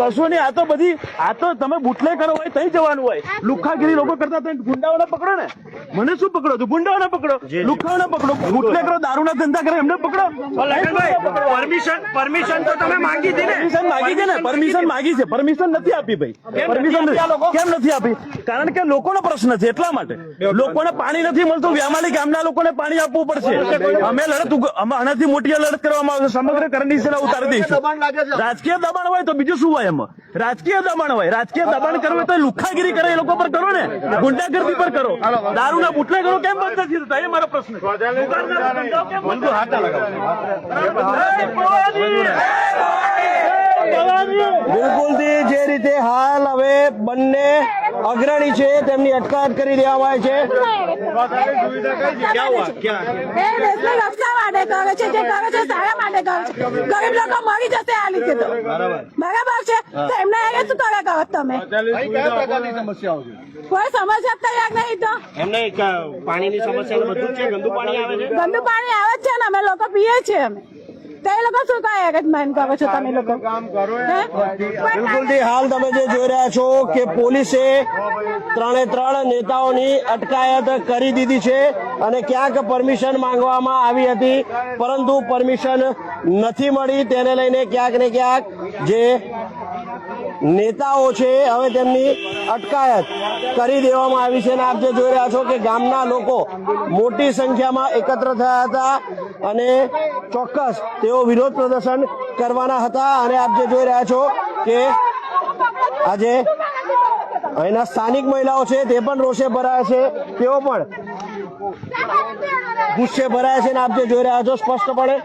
કશું નહીં, આ તો બધી આ તો તમે બુટલે કરો હોય તઈ જવાનું હોય. લુખ્ખાગીરી લોકો કરતા તો ગુંડાઓને પકડો ને. મને શું પકડો છો? ગુંડાઓને પકડો, લુખ્ખાઓને પકડો. બુટલે કરો, દારૂના ધંધા કરે એમને પકડો. પરમિશન તો તમે માંગી હતી ને? પરમિશન માંગી છે ને, પરમિશન માંગી છે, પરમિશન નથી આપી ભાઈ. પરમિશન કેમ નથી આપી? કારણ કે લોકોનો પ્રશ્ન છે એટલા માટે. લોકોને પાણી નથી મળતું, વ્યામાલી ગામના લોકોને પાણી આપવું પડશે. અમે લડત આનાથી મોટી લડત કરવામાં આવશે. સમગ્ર કરણી સેના ઉતારી દઈશું. રાજકીય દબાણ હોય તો બીજું શું હોય? એમાં રાજકીય દબાણ હોય. રાજકીય દબાણ કરવું હોય તો લુખ્ખાગીરી કરે એ લોકો પર કરો ને, ગુંડાગર્દી પર કરો. દારૂના બુટલે કરો કેમ બંધ નથી થતા? એ મારો પ્રશ્ન છે. બિલકુલથી જે રીતે હાલ હવે બંને અગ્રણી છે તેમની અટકાયત કરી દેવામાં આવી છે. રસ્તા માટે કરે છે, જે કરે છે સારા માટે કરે છે. ગરીબ લોકો મરી જશે આ લીધે તો બરાબર છે. તો એમને શું કરે કરો તમે? કોઈ સમસ્યા તૈયાર નહીં. તો એમને પાણીની સમસ્યા બધું છે, ગંદુ પાણી આવે છે. ગંદુ પાણી આવે છે ને અમે લોકો પીએ છીએ. અમે તો એ લોકો શું કહે માન કરો છો તમે લોકો? બિલકુલથી હાલ તમે જે જોઈ રહ્યા છો કે પોલીસે 3 નેતાઓની અટકાયત કરી દીધી છે અને ક્યાંક પરમિશન માંગવામાં આવી હતી પરંતુ પરમિશન નથી મળી. તેને લઈને ક્યાંક ને ક્યાંક જે નેતાઓ છે હવે તેમની અટકાયત કરી દેવામાં આવી છે અને આપ જે જોઈ રહ્યા છો કે ગામના લોકો મોટી સંખ્યામાં એકત્ર થયા હતા અને ચોક્કસ તેઓ વિરોધ પ્રદર્શન કરવાના હતા. અને આપ જે જોઈ રહ્યા છો કે આજે અહીંના સ્થાનિક મહિલાઓ છે તે પણ રોષે ભરાયા છે, તેઓ પણ ગુસ્સે ભરાયા છે અને આપ જે જોઈ રહ્યા છો સ્પષ્ટપણે